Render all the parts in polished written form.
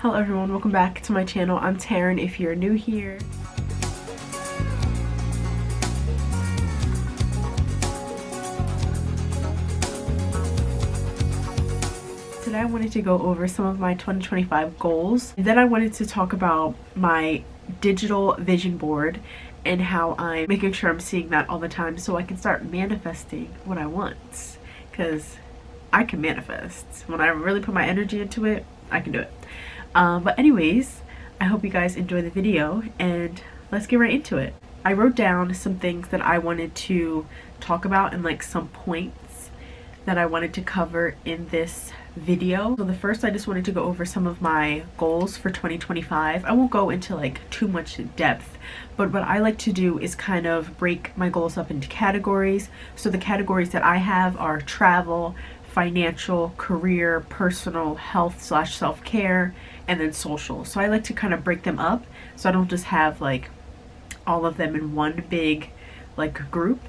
Hello everyone, welcome back to my channel. I'm Taryn if you're new here. Today I wanted to go over some of my 2025 goals. And then I wanted to talk about my digital vision board and how I'm making sure I'm seeing that all the time so I can start manifesting what I want. Because I can manifest. When I really put my energy into it, I can do it. But anyways, I hope you guys enjoy the video and let's get right into it. I wrote down some things that I wanted to talk about and like some points that I wanted to cover in this video. So the first, I just wanted to go over some of my goals for 2025. I won't go into like too much depth, but what I like to do is kind of break my goals up into categories. So the categories that I have are travel, financial, career, personal, health / self-care, and then social. So I like to kind of break them up so I don't just have like all of them in one big like group.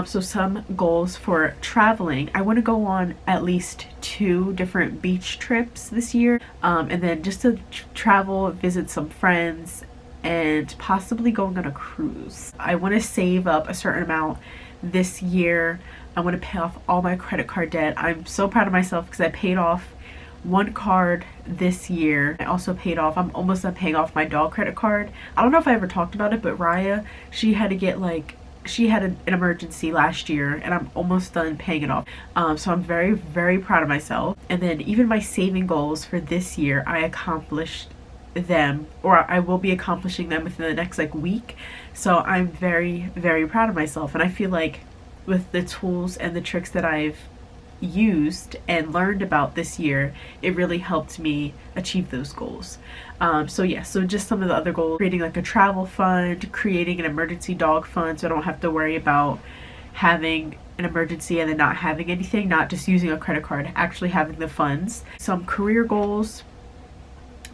So some goals for traveling, I want to go on at least 2 different beach trips this year, and then just to travel, visit some friends, and possibly going on a cruise. I want to save up a certain amount this year. I want to pay off all my credit card debt. I'm so proud of myself because I paid off 1 card this year. I also paid off, I'm almost done paying off my dog credit card. I don't know if I ever talked about it, but Raya, she had to get like, she had an emergency last year and I'm almost done paying it off. So I'm very, very proud of myself. And then even my saving goals for this year, I accomplished them, or I will be accomplishing them within the next like week. So I'm very, very proud of myself. And I feel like with the tools and the tricks that I've used and learned about this year, it really helped me achieve those goals. So just some of the other goals: creating like a travel fund, creating an emergency dog fund so I don't have to worry about having an emergency and then not having anything, not just using a credit card, actually having the funds. Some career goals,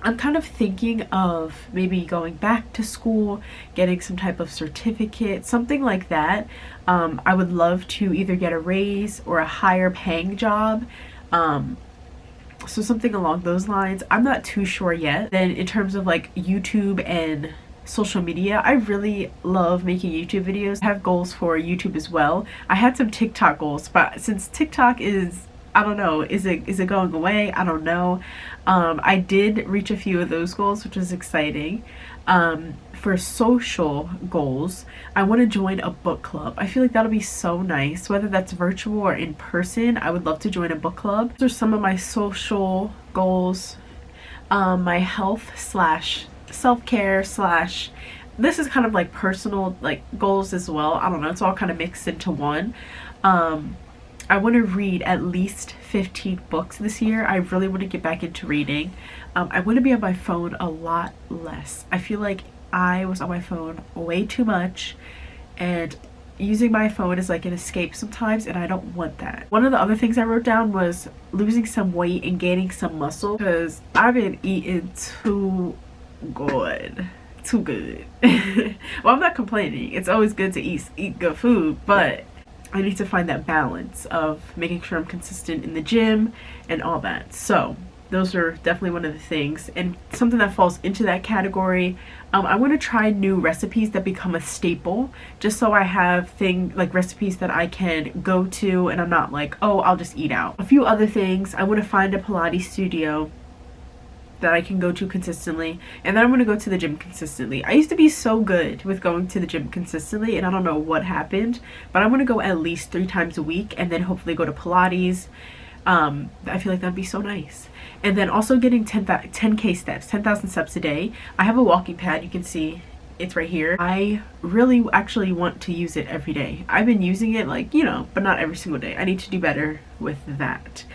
I'm kind of thinking of maybe going back to school, getting some type of certificate, something like that. I would love to either get a raise or a higher paying job. So something along those lines. I'm not too sure yet. Then in terms of like YouTube and social media, I really love making YouTube videos. I have goals for YouTube as well. I had some TikTok goals, but since TikTok is, I don't know, is it going away? I don't know. I did reach a few of those goals, which was exciting. For social goals, I want to join a book club. I feel like that'll be so nice, whether that's virtual or in person. I would love to join a book club. Those are some of my social goals. My health / self-care / this is kind of like personal like goals as well. I don't know, it's all kind of mixed into one. I want to read at least 15 books this year. I really want to get back into reading. I want to be on my phone a lot less. I feel like I was on my phone way too much, and using my phone is like an escape sometimes, and I don't want that. One of the other things I wrote down was losing some weight and gaining some muscle, because I've been eating too good. Well, I'm not complaining. It's always good to eat good food, but I need to find that balance of making sure I'm consistent in the gym and all that. So those are definitely one of the things. And something that falls into that category, I want to try new recipes that become a staple, just so I have recipes that I can go to and I'm not like, oh, I'll just eat out. A few other things: I want to find a Pilates studio that I can go to consistently, and then I'm going to go to the gym consistently. I used to be so good with going to the gym consistently, and I don't know what happened, but I'm going to go at least 3 times a week, and then hopefully go to Pilates. I feel like that'd be so nice. And then also getting 10K steps, 10,000 steps a day. I have a walking pad, you can see it's right here. I really actually want to use it every day. I've been using it like, you know, but not every single day. I need to do better with that.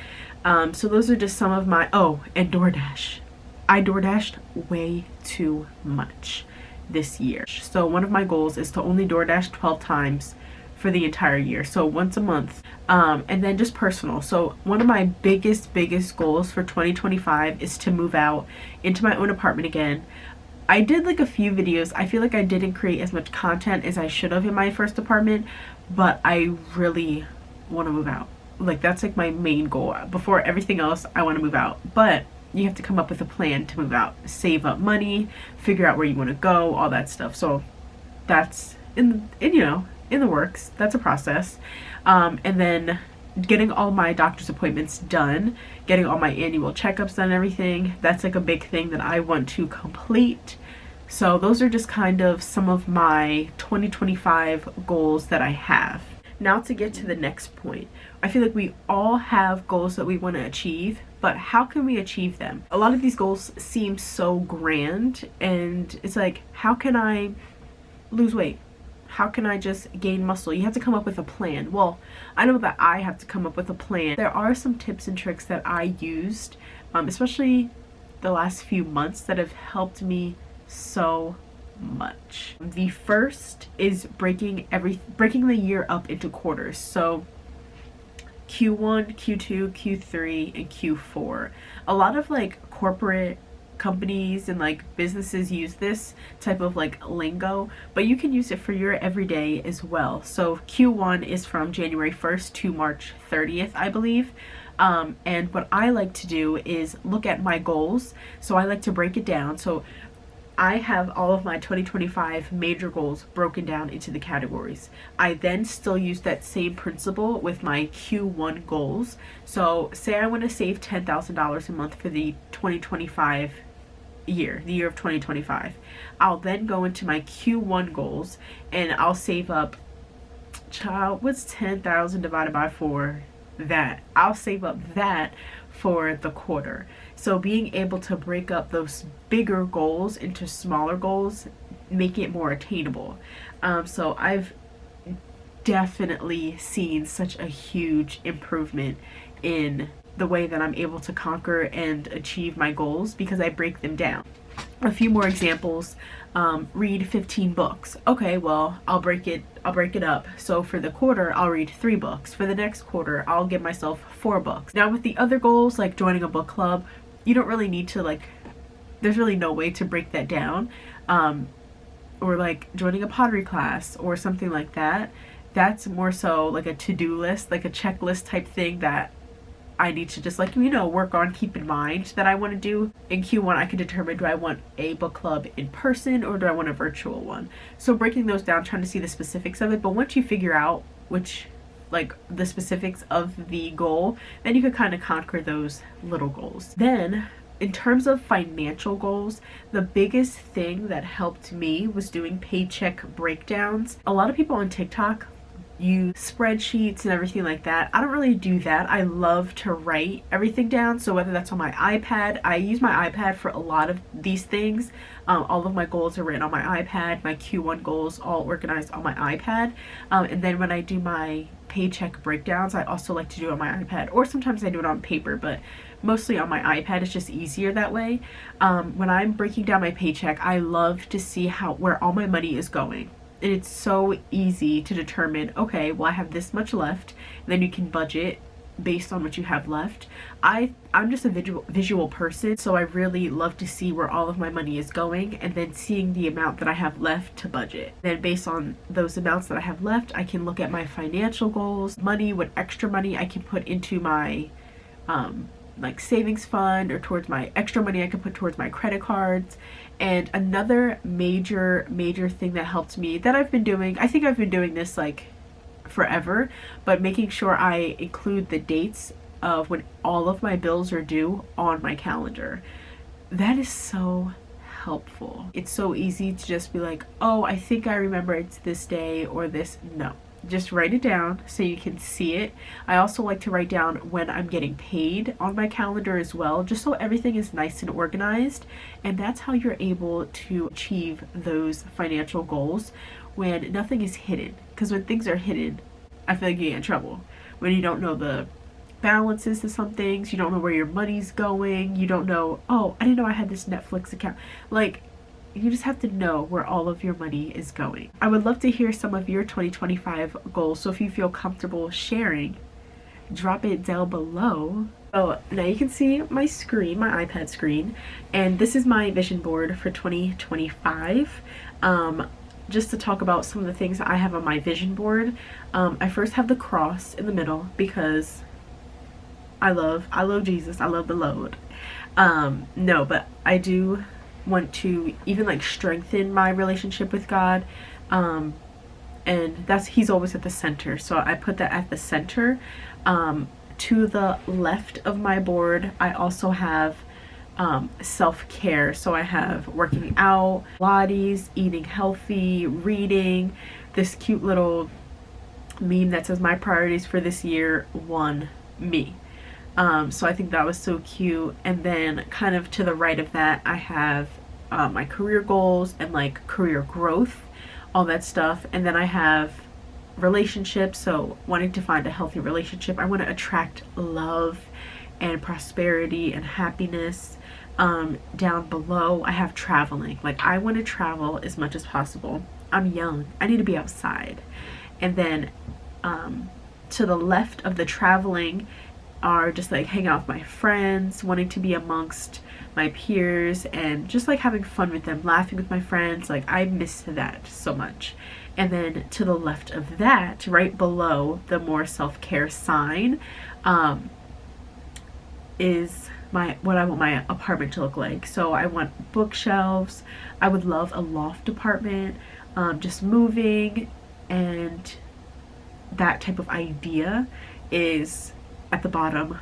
So those are just some of my, oh, and DoorDash. I DoorDashed way too much this year. So one of my goals is to only DoorDash 12 times for the entire year, so once a month. And then just personal. So one of my biggest goals for 2025 is to move out into my own apartment again. I did like a few videos. I feel like I didn't create as much content as I should have in my first apartment, but I really want to move out. Like that's like my main goal. Before everything else, I want to move out. But you have to come up with a plan to move out, save up money, figure out where you want to go, all that stuff. So that's in the works. That's a process. And then getting all my doctor's appointments done, getting all my annual checkups done, everything. That's like a big thing that I want to complete. So those are just kind of some of my 2025 goals that I have. Now to get to the next point. I feel like we all have goals that we want to achieve, but how can we achieve them? A lot of these goals seem so grand, and it's like, how can I lose weight? How can I just gain muscle? You have to come up with a plan. Well, I know that I have to come up with a plan. There are some tips and tricks that I used, especially the last few months, that have helped me so much. The first is breaking the year up into quarters. So Q1, Q2, Q3, and Q4. A lot of like corporate companies and like businesses use this type of like lingo, but you can use it for your everyday as well. So Q1 is from January 1st to March 30th, I believe. And what I like to do is look at my goals. So I like to break it down. So I have all of my 2025 major goals broken down into the categories. I then still use that same principle with my Q1 goals. So say I want to save $10,000 a month for the 2025 year, the year of 2025. I'll then go into my Q1 goals and I'll save up, what's 10,000 divided by 4? That. I'll save up that for the quarter. So being able to break up those bigger goals into smaller goals, make it more attainable. So I've definitely seen such a huge improvement in the way that I'm able to conquer and achieve my goals because I break them down. A few more examples. Read 15 books. Okay, well, I'll break it up. So for the quarter, I'll read 3 books. For the next quarter, I'll give myself 4 books. Now with the other goals, like joining a book club, you don't really need to there's really no way to break that down. Or like joining a pottery class or something like that. That's more so like a to-do list, like a checklist type thing that I need to just work on, keep in mind that I want to do. In Q1, I can determine, do I want a book club in person or do I want a virtual one? So breaking those down, trying to see the specifics of it. But once you figure out the specifics of the goal, then you can kind of conquer those little goals. Then in terms of financial goals, the biggest thing that helped me was doing paycheck breakdowns. A lot of people on TikTok use spreadsheets and everything like that. I don't really do that. I love to write everything down. So whether that's on my iPad, I use my iPad for a lot of these things. All of my goals are written on my iPad. My Q1 goals all organized on my iPad. And then when I do my paycheck breakdowns, I also like to do it on my iPad, or sometimes I do it on paper, but mostly on my iPad. It's just easier that way. When I'm breaking down my paycheck, I love to see where all my money is going. And it's so easy to determine, okay, well, I have this much left, and then you can budget based on what you have left. I'm just a visual person, so I really love to see where all of my money is going and then seeing the amount that I have left to budget. Then based on those amounts that I have left, I can look at my financial goals, what extra money I can put into my savings fund, or towards my extra money I can put towards my credit cards. And another major thing that helped me, that I've been doing, I think I've been doing this forever, but making sure I include the dates of when all of my bills are due on my calendar. That is so helpful. It's so easy to just be like, oh, I think I remember it's this day or this. No. Just write it down so you can see it. I also like to write down when I'm getting paid on my calendar as well, just so everything is nice and organized. And that's how you're able to achieve those financial goals when nothing is hidden. Because when things are hidden, I feel like you get in trouble. When you don't know the balances to some things, you don't know where your money's going, you don't know, oh, I didn't know I had this Netflix account. You just have to know where all of your money is going. I would love to hear some of your 2025 goals, so if you feel comfortable sharing, drop it down below. Oh, now you can see my screen, my iPad screen, and this is my vision board for 2025. Just to talk about some of the things that I have on my vision board. I first have the cross in the middle because I love Jesus. I love the Lord. No, but I do want to even like strengthen my relationship with God. And he's always at the center, so I put that at the center. To the left of my board, I also have self-care. So I have working out, Pilates, eating healthy, reading, this cute little meme that says my priorities for this year, 1, me. So I think that was so cute. And then kind of to the right of that, I have my career goals and like career growth, all that stuff. And then I have relationships, so wanting to find a healthy relationship. I want to attract love and prosperity and happiness. Down below I have traveling. Like, I want to travel as much as possible. I'm young, I need to be outside. And then to the left of the traveling are just like hang out with my friends, wanting to be amongst my peers and just like having fun with them, laughing with my friends. Like, I miss that so much. And then to the left of that, right below the more self-care sign, is what I want my apartment to look like. So I want bookshelves. I would love a loft apartment, just moving, and that type of idea is at the bottom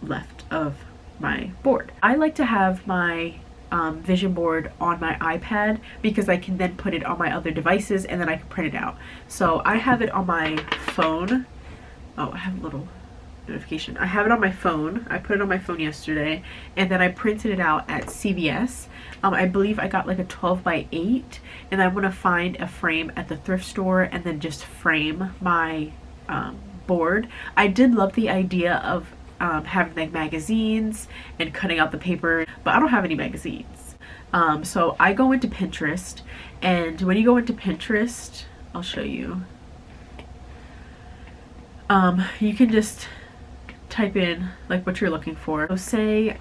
left of my board. I like to have my vision board on my iPad because I can then put it on my other devices and then I can print it out. So I have it on my phone. Oh, I have a little notification. I have it on my phone. I put it on my phone yesterday and then I printed it out at CVS. I believe I got like a 12x8, and I want to find a frame at the thrift store and then just frame my board. I did love the idea of having like magazines and cutting out the paper, but I don't have any magazines. So I go into Pinterest, and when you go into Pinterest, I'll show you. You can just type in like what you're looking for. So say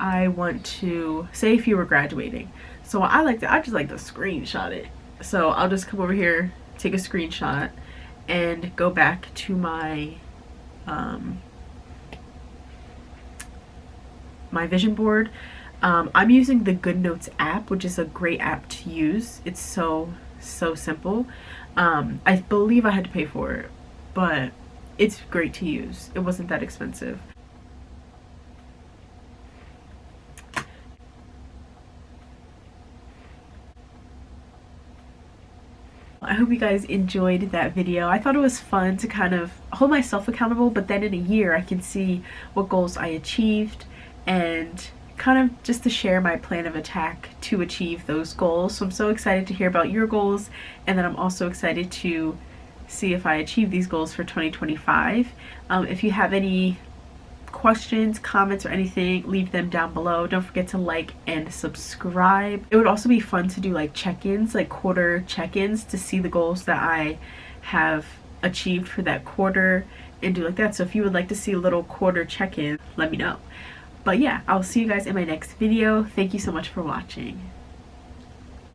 if you were graduating. So I just like to screenshot it. So I'll just come over here, take a screenshot, and go back to my my vision board. I'm using the GoodNotes app, which is a great app to use. It's so simple. I believe I had to pay for it, but it's great to use. It wasn't that expensive. I hope you guys enjoyed that video. I thought it was fun to kind of hold myself accountable, but then in a year I can see what goals I achieved and kind of just to share my plan of attack to achieve those goals. So I'm so excited to hear about your goals, and then I'm also excited to see if I achieve these goals for 2025. If you have any questions, comments, or anything, leave them down below. Don't forget to like and subscribe. It would also be fun to do like check-ins, like quarter check-ins, to see the goals that I have achieved for that quarter and do like that. So if you would like to see a little quarter check-in, let me know. But yeah, I'll see you guys in my next video. Thank you so much for watching.